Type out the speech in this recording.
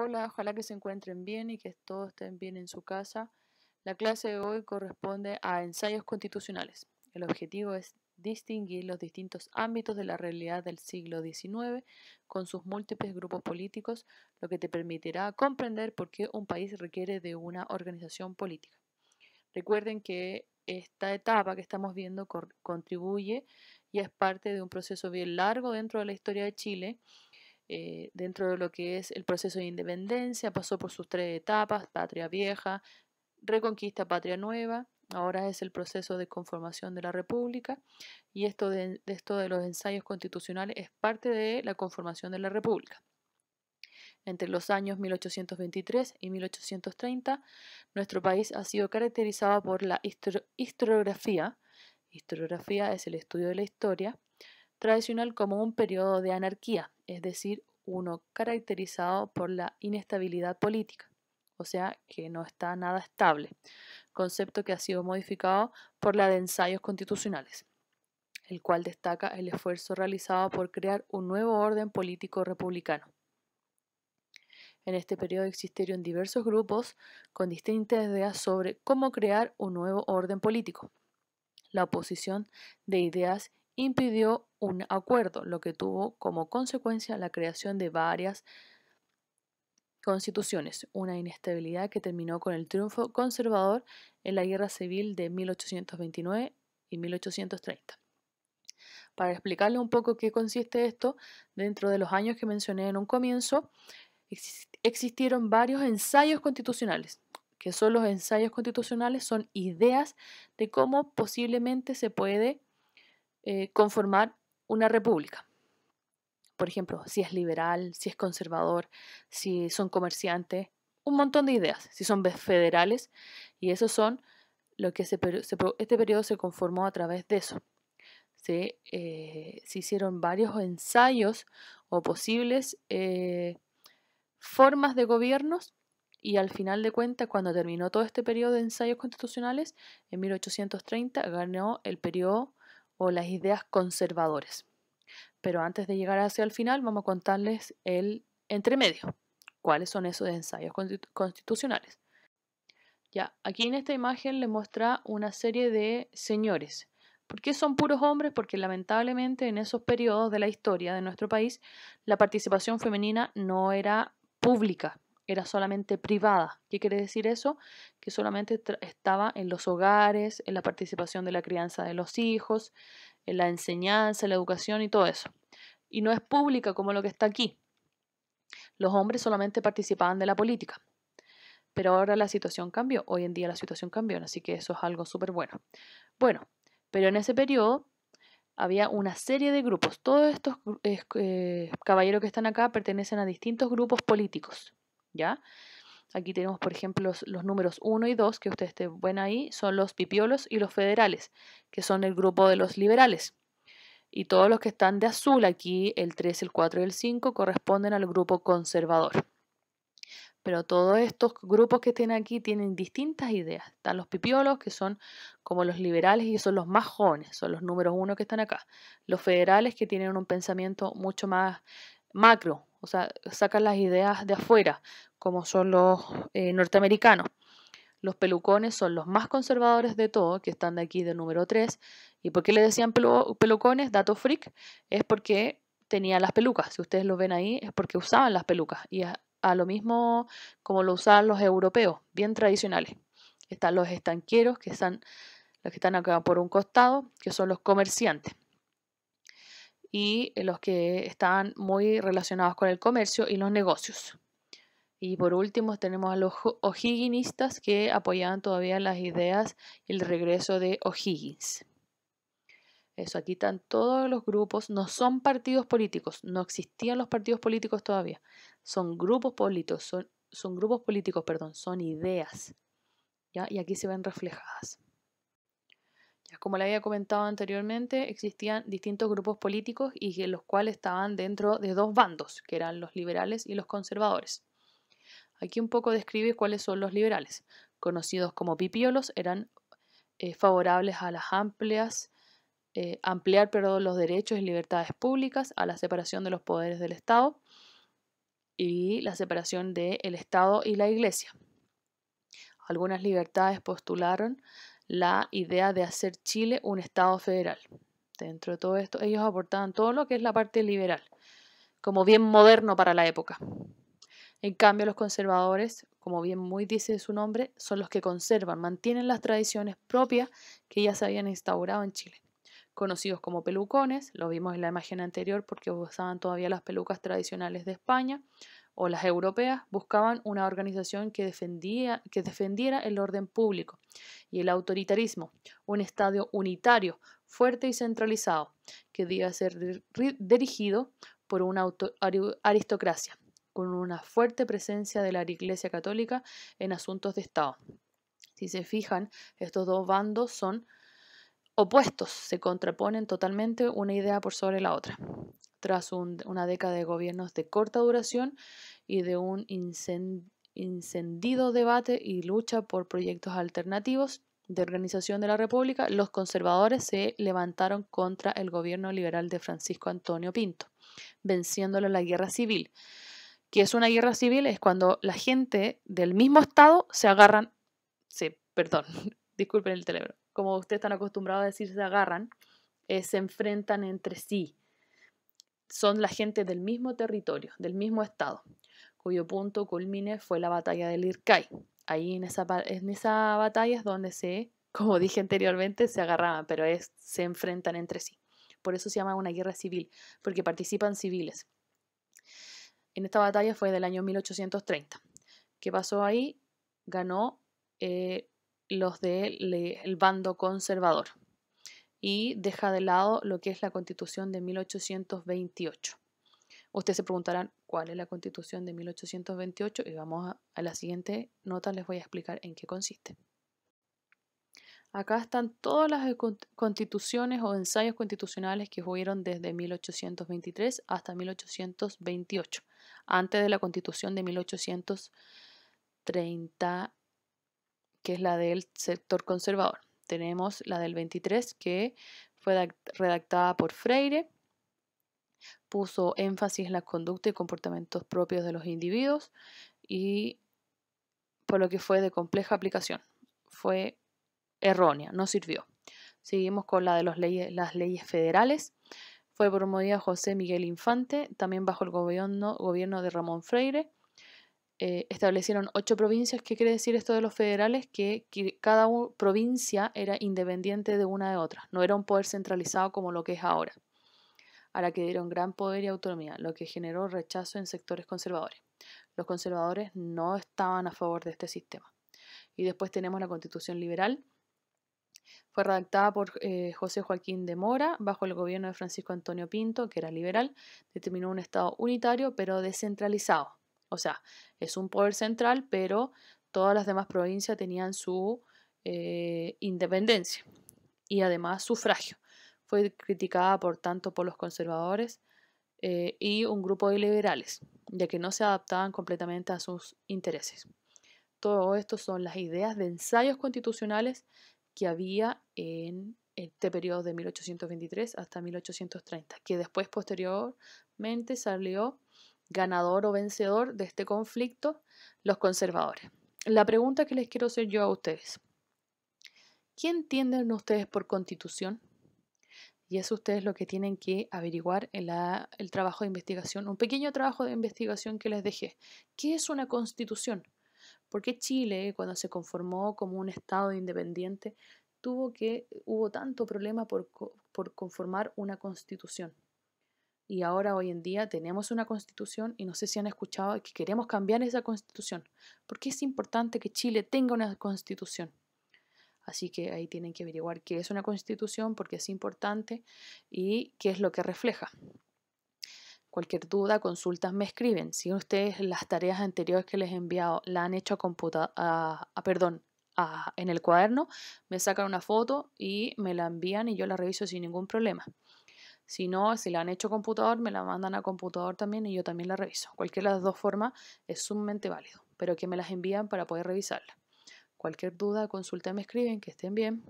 Hola, ojalá que se encuentren bien y que todos estén bien en su casa. La clase de hoy corresponde a ensayos constitucionales. El objetivo es distinguir los distintos ámbitos de la realidad del siglo XIX con sus múltiples grupos políticos, lo que te permitirá comprender por qué un país requiere de una organización política. Recuerden que esta etapa que estamos viendo contribuye y es parte de un proceso bien largo dentro de la historia de Chile. Dentro de lo que es el proceso de independencia, pasó por sus tres etapas: patria vieja, reconquista, patria nueva. Ahora es el proceso de conformación de la República, y esto de los ensayos constitucionales es parte de la conformación de la República. Entre los años 1823 y 1830, nuestro país ha sido caracterizado por la historiografía. Historiografía es el estudio de la historia tradicional como un periodo de anarquía, es decir, uno caracterizado por la inestabilidad política, o sea, que no está nada estable, concepto que ha sido modificado por la de ensayos constitucionales, el cual destaca el esfuerzo realizado por crear un nuevo orden político republicano. En este periodo existieron diversos grupos con distintas ideas sobre cómo crear un nuevo orden político. La oposición de ideas impidió un acuerdo, lo que tuvo como consecuencia la creación de varias constituciones, una inestabilidad que terminó con el triunfo conservador en la Guerra Civil de 1829 y 1830. Para explicarle un poco qué consiste esto, dentro de los años que mencioné en un comienzo, existieron varios ensayos constitucionales. ¿Qué son los ensayos constitucionales? Son ideas de cómo posiblemente se puede conformar una república. Por ejemplo, si es liberal, si es conservador, si son comerciantes, un montón de ideas, si son federales, y esos son lo que este periodo se conformó a través de eso. Se hicieron varios ensayos o posibles formas de gobiernos, y al final de cuentas, cuando terminó todo este periodo de ensayos constitucionales, en 1830 ganó el periodo o las ideas conservadores. Pero antes de llegar hacia el final, vamos a contarles el entremedio. ¿Cuáles son esos ensayos constitucionales? Ya, aquí en esta imagen les muestra una serie de señores. ¿Por qué son puros hombres? Porque lamentablemente en esos periodos de la historia de nuestro país, la participación femenina no era pública, era solamente privada. ¿Qué quiere decir eso? Que solamente estaba en los hogares, en la participación de la crianza de los hijos, en la enseñanza, la educación y todo eso. Y no es pública como lo que está aquí. Los hombres solamente participaban de la política. Pero ahora la situación cambió, hoy en día la situación cambió, así que eso es algo súper bueno. Bueno, pero en ese periodo había una serie de grupos. Todos estos caballeros que están acá pertenecen a distintos grupos políticos, ¿ya? Aquí tenemos, por ejemplo, los números 1 y 2, que ustedes ven ahí, son los pipiolos y los federales, que son el grupo de los liberales. Y todos los que están de azul aquí, el 3, el 4 y el 5, corresponden al grupo conservador. Pero todos estos grupos que tienen aquí tienen distintas ideas. Están los pipiolos, que son como los liberales y son los más jóvenes, son los números 1 que están acá. Los federales, que tienen un pensamiento mucho más macro, o sea, sacan las ideas de afuera, como son los norteamericanos. Los pelucones son los más conservadores de todos, que están de aquí del número 3. ¿Y por qué le decían pelucones? Dato freak, es porque tenían las pelucas. Si ustedes lo ven ahí, es porque usaban las pelucas. Y a lo mismo como lo usaban los europeos, bien tradicionales. Están los estanqueros, que están los que están acá por un costado, que son los comerciantes. Y los que están muy relacionados con el comercio y los negocios. Y por último tenemos a los o'higginistas, que apoyaban todavía las ideas y el regreso de O'Higgins. Eso, aquí están todos los grupos, no son partidos políticos, no existían los partidos políticos todavía, son grupos políticos, son grupos políticos, perdón, son ideas, ¿ya? Y aquí se ven reflejadas. Ya, como le había comentado anteriormente, existían distintos grupos políticos y los cuales estaban dentro de dos bandos, que eran los liberales y los conservadores. Aquí un poco describe cuáles son los liberales. Conocidos como pipiolos, eran favorables a las ampliar los derechos y libertades públicas, a la separación de los poderes del Estado y la separación del Estado y la Iglesia. Algunas libertades postularon la idea de hacer Chile un Estado federal. Dentro de todo esto, ellos aportaban todo lo que es la parte liberal, como bien moderno para la época. En cambio, los conservadores, como bien muy dice su nombre, son los que conservan, mantienen las tradiciones propias que ya se habían instaurado en Chile. Conocidos como pelucones, lo vimos en la imagen anterior porque usaban todavía las pelucas tradicionales de España o las europeas, buscaban una organización que defendiera el orden público y el autoritarismo, un Estado unitario, fuerte y centralizado, que debía ser dirigido por una aristocracia, con una fuerte presencia de la Iglesia Católica en asuntos de Estado. Si se fijan, estos dos bandos son opuestos, se contraponen totalmente una idea por sobre la otra. Tras una década de gobiernos de corta duración y de un encendido debate y lucha por proyectos alternativos de organización de la República, los conservadores se levantaron contra el gobierno liberal de Francisco Antonio Pinto, venciéndolo en la guerra civil. ¿Qué es una guerra civil? Es cuando la gente del mismo estado se agarran, sí, perdón, disculpen el cerebro, como ustedes están acostumbrados a decir se agarran, se enfrentan entre sí. Son la gente del mismo territorio, del mismo estado, cuyo punto culmine fue la batalla del Ircay. Ahí en esa batalla es donde como dije anteriormente, se agarraban, pero se enfrentan entre sí. Por eso se llama una guerra civil, porque participan civiles. En esta batalla fue del año 1830. ¿Qué pasó ahí? Ganó los del bando conservador y deja de lado lo que es la Constitución de 1828. Ustedes se preguntarán cuál es la Constitución de 1828 y vamos a la siguiente nota, les voy a explicar en qué consiste. Acá están todas las constituciones o ensayos constitucionales que hubieron desde 1823 hasta 1828, antes de la Constitución de 1830, que es la del sector conservador. Tenemos la del 23, que fue redactada por Freire, puso énfasis en la conducta y comportamientos propios de los individuos y por lo que fue de compleja aplicación. Fue errónea, no sirvió. Seguimos con la de las leyes federales. Fue promovida José Miguel Infante, también bajo el gobierno de Ramón Freire. Establecieron 8 provincias. ¿Qué quiere decir esto de los federales? Que cada provincia era independiente de una de otra. No era un poder centralizado como lo que es ahora. A la que dieron gran poder y autonomía, lo que generó rechazo en sectores conservadores. Los conservadores no estaban a favor de este sistema. Y después tenemos la Constitución Liberal. Fue redactada por José Joaquín de Mora bajo el gobierno de Francisco Antonio Pinto, que era liberal. Determinó un Estado unitario pero descentralizado. O sea, es un poder central, pero todas las demás provincias tenían su independencia y además sufragio. Fue criticada tanto por los conservadores y un grupo de liberales, ya que no se adaptaban completamente a sus intereses. Todo esto son las ideas de ensayos constitucionales que había en este periodo de 1823 hasta 1830, que después posteriormente salió ganador o vencedor de este conflicto los conservadores. La pregunta que les quiero hacer yo a ustedes: ¿qué entienden ustedes por constitución? Y eso ustedes lo que tienen que averiguar en el trabajo de investigación, un pequeño trabajo de investigación que les dejé. ¿Qué es una constitución? Porque Chile, cuando se conformó como un Estado independiente, hubo tanto problema por conformar una constitución. Y ahora, hoy en día, tenemos una constitución y no sé si han escuchado que queremos cambiar esa constitución. Porque es importante que Chile tenga una constitución. Así que ahí tienen que averiguar qué es una constitución, porque es importante y qué es lo que refleja. Cualquier duda, consultas, me escriben. Si ustedes las tareas anteriores que les he enviado la han hecho en el cuaderno, me sacan una foto y me la envían y yo la reviso sin ningún problema. Si no, si la han hecho a computador, me la mandan a computador también y yo también la reviso. Cualquiera de las dos formas es sumamente válido, pero que me las envían para poder revisarla. Cualquier duda, consulta, me escriben. Que estén bien.